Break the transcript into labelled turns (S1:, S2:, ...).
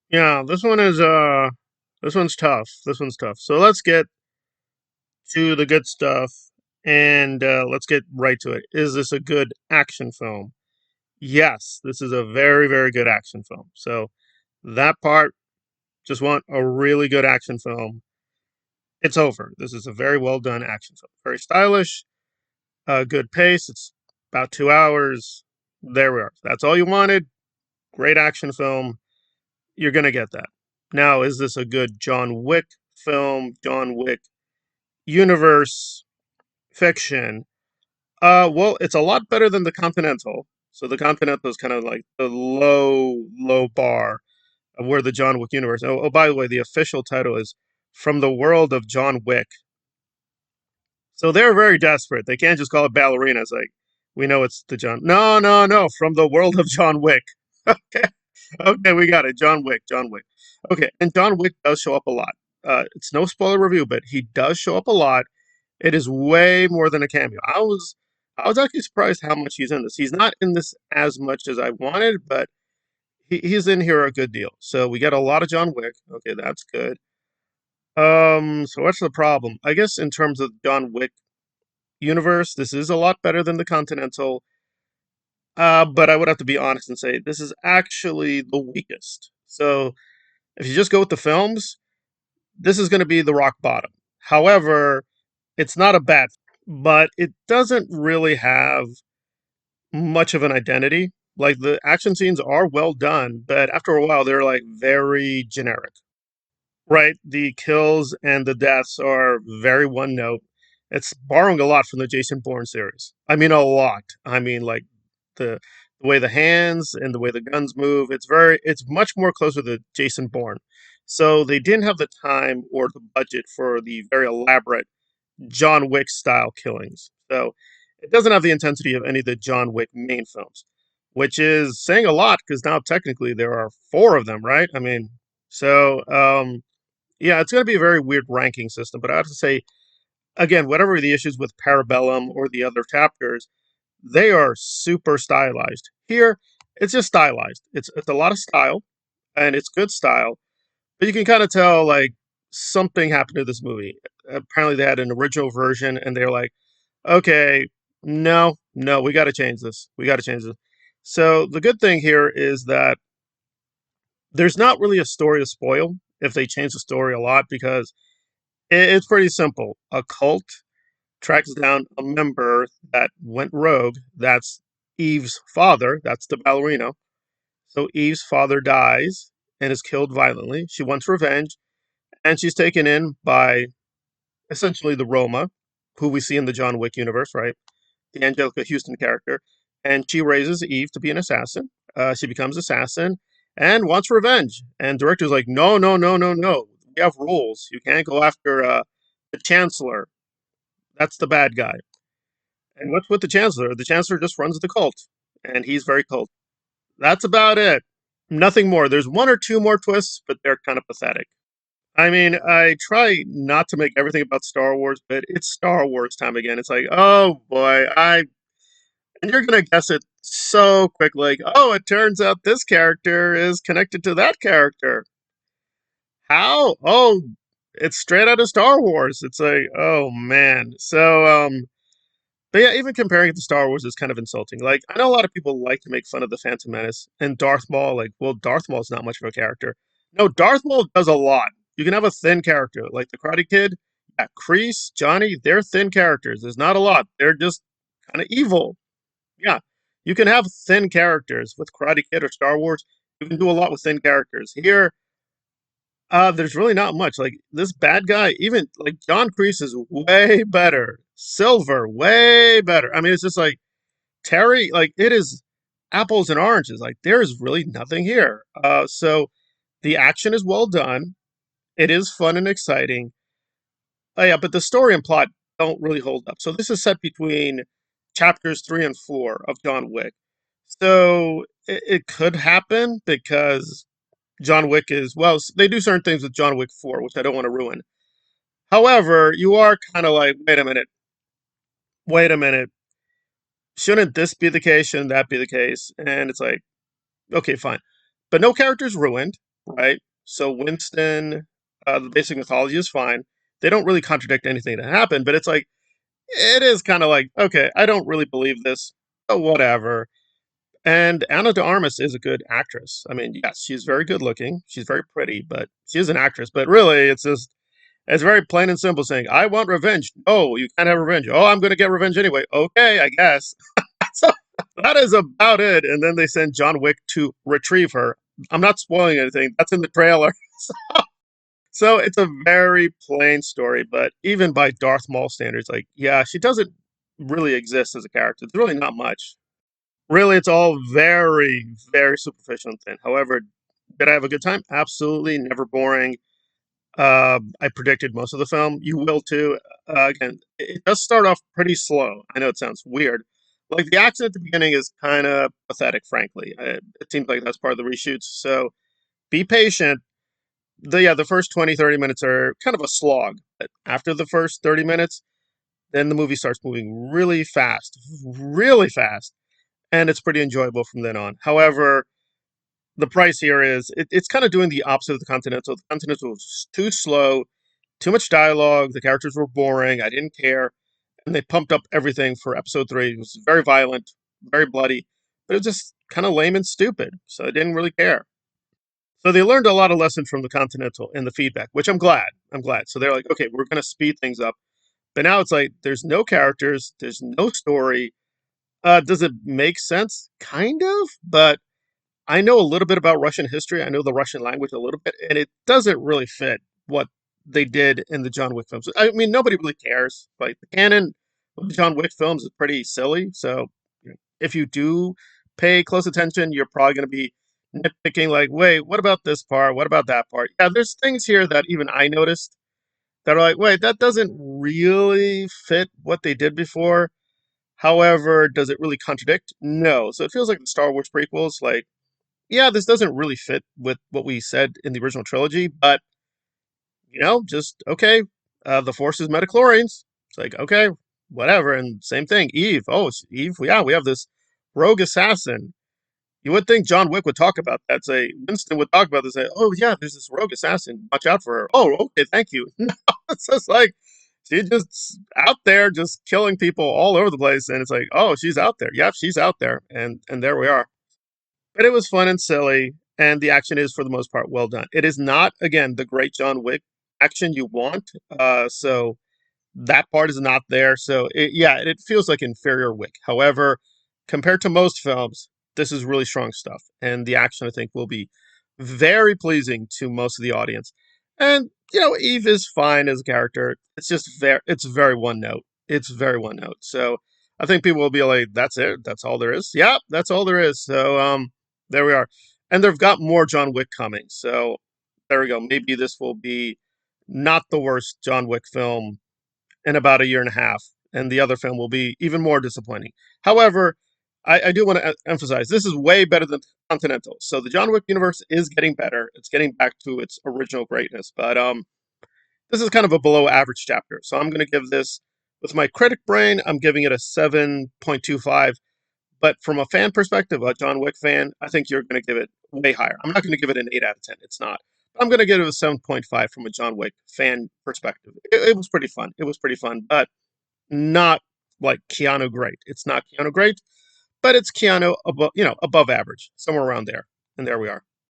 S1: Yeah, this one's tough. This one's tough. So let's get to the good stuff and let's get right to it. Is this a good action film? Yes, this is a very, very good action film. So that part, just want a really good action film. It's over. This is a very well done action film. Very stylish, good pace. It's about 2 hours. There we are. That's all you wanted. Great action film. You're going to get that. Now, is this a good John Wick film? John Wick universe fiction? Well, it's a lot better than the Continental. So the Continental is kind of like the low bar of where the John Wick universe. Oh, by the way, the official title is From the World of John Wick. So they're very desperate. They can't just call it Ballerina. It's like, we know it's the John. No, no, no. From the world of John Wick. Okay. Okay, we got it. John Wick. John Wick. Okay. And John Wick does show up a lot. It's no spoiler review, but he does show up a lot. It is way more than a cameo. I was actually surprised how much he's in this. He's not in this as much as I wanted, but he's in here a good deal. So we get a lot of John Wick. Okay, that's good. So what's the problem? I guess in terms of John Wick universe, this is a lot better than the Continental. But I would have to be honest and say this is actually the weakest. So if you just go with the films, this is going to be the rock bottom. However, it's not a bad, but it doesn't really have much of an identity. Like the action scenes are well done, but after a while they're like very generic. Right? The kills and the deaths are very one note. It's borrowing a lot from the Jason Bourne series. I mean, a lot. I mean, like the the way the hands and the way the guns move. It's much more closer to Jason Bourne. So they didn't have the time or the budget for the very elaborate John Wick style killings. So it doesn't have the intensity of any of the John Wick main films, which is saying a lot because now technically there are four of them, right? I mean, so yeah, it's going to be a very weird ranking system, but I have to say, again, whatever the issues with Parabellum or the other chapters, they are super stylized. Here, it's just stylized. It's a lot of style, and it's good style, but you can kind of tell like something happened to this movie. Apparently, they had an original version, and they're like, okay, no, no, we got to change this. We got to change this. So the good thing here is that there's not really a story to spoil if they change the story a lot because it's pretty simple. A cult tracks down a member that went rogue. That's Eve's father. That's the ballerina. So Eve's father dies and is killed violently. She wants revenge, and she's taken in by essentially the Roma, who we see in the John Wick universe, right? The Anjelica Huston character. And she raises Eve to be an assassin. She becomes assassin and wants revenge. And director's like, no, no, no, no, no. We have rules. You can't go after the Chancellor. That's the bad guy. And what's with the Chancellor? The Chancellor just runs the cult, and he's very cult. That's about it. Nothing more. There's one or two more twists, but they're kind of pathetic. I mean, I try not to make everything about Star Wars, but it's Star Wars time again. It's like, oh boy, and you're gonna guess it so quick, like, oh, it turns out this character is connected to that character. How? Oh, it's straight out of Star Wars. It's like, oh man. But yeah, even comparing it to Star Wars is kind of insulting. Like, I know a lot of people like to make fun of the Phantom Menace and Darth Maul. Like, well, Darth Maul's not much of a character. No, Darth Maul does a lot. You can have a thin character, like the Karate Kid. Yeah, Kreese, Johnny, they're thin characters. There's not a lot. They're just kind of evil. Yeah, you can have thin characters with Karate Kid or Star Wars. You can do a lot with thin characters. Here, there's really not much. Like this bad guy, even like John Kreese is way better. Silver, way better. I mean, it's just like Terry, like it is apples and oranges. Like there is really nothing here. So the action is well done. It is fun and exciting. Yeah, but the story and plot don't really hold up. So this is set between chapters 3 and 4 of John Wick. So it could happen because John Wick is well. They do certain things with John Wick 4, which I don't want to ruin. However, you are kind of like, wait a minute, wait a minute. Shouldn't this be the case? Shouldn't that be the case? And it's like, okay, fine. But no character's ruined. right? So Winston, the basic mythology is fine. They don't really contradict anything that happened, but it's like it is kind of like, okay, I don't really believe this, but whatever. And Anna de Armas is a good actress. I mean, yes, she's very good looking. She's very pretty, but she's an actress. But really, it's very plain and simple saying, I want revenge. Oh, you can't have revenge. Oh, I'm going to get revenge anyway. Okay, I guess. So that is about it. And then they send John Wick to retrieve her. I'm not spoiling anything. That's in the trailer. So it's a very plain story, but even by Darth Maul standards, like, yeah, she doesn't really exist as a character. There's really not much. Really, it's all very, very superficial and thin. However, did I have a good time? Absolutely. Never boring. I predicted most of the film. You will too. Again, it does start off pretty slow. I know it sounds weird. Like the action at the beginning is kind of pathetic, frankly. It seems like that's part of the reshoots. So be patient. The first 20, 30 minutes are kind of a slog. But after the first 30 minutes, then the movie starts moving really fast, and it's pretty enjoyable from then on. However, the price here is it's kind of doing the opposite of the Continental. The Continental was too slow, too much dialogue. The characters were boring. I didn't care, and they pumped up everything for episode three. It was very violent, very bloody, but it was just kind of lame and stupid. So I didn't really care. So they learned a lot of lessons from the Continental in the feedback, which I'm glad. I'm glad. So they're like, okay, we're going to speed things up. But now it's like there's no characters, there's no story. Does it make sense? Kind of, but I know a little bit about Russian history. I know the Russian language a little bit, and it doesn't really fit what they did in the John Wick films. I mean, nobody really cares. Like the canon of the John Wick films is pretty silly. So if you do pay close attention, you're probably going to be nitpicking, like, wait, what about this part? What about that part? Yeah, there's things here that even I noticed that are like, wait, that doesn't really fit what they did before. However, does it really contradict? No. So it feels like the Star Wars prequels, like, yeah, this doesn't really fit with what we said in the original trilogy, but just okay. The Force is metachlorines. It's like okay, whatever. And same thing, Eve. Oh, Eve. Yeah, we have this rogue assassin. You would think John Wick would talk about that. Say Winston would talk about this. Say, oh yeah, there's this rogue assassin. Watch out for her. Oh, okay, thank you. No, it's just like she's just out there, just killing people all over the place, and it's like, oh, she's out there. Yep, she's out there, and there we are. But it was fun and silly, and the action is for the most part well done. It is not, again, the great John Wick action you want. So that part is not there. So it feels like inferior Wick. However, compared to most films, this is really strong stuff, and the action I think will be very pleasing to most of the audience. And Eve is fine as a character. It's very one note. It's very one note. So I think people will be like, "That's it. That's all there is." Yeah, that's all there is. So there we are. And they've got more John Wick coming. So there we go. Maybe this will be not the worst John Wick film in about a year and a half, and the other film will be even more disappointing. However, I do want to emphasize this is way better than Continental. So the John Wick universe is getting better. It's getting back to its original greatness, but this is kind of a below average chapter. So I'm going to give this, with my critic brain, I'm giving it a 7.25. But from a fan perspective, a John Wick fan, I think you're going to give it way higher. I'm not going to give it an 8 out of 10. It's not. I'm going to give it a 7.5 from a John Wick fan perspective. It was pretty fun. It was pretty fun, but not like Keanu great. It's not Keanu great, but it's Keanu above average, somewhere around there. And there we are.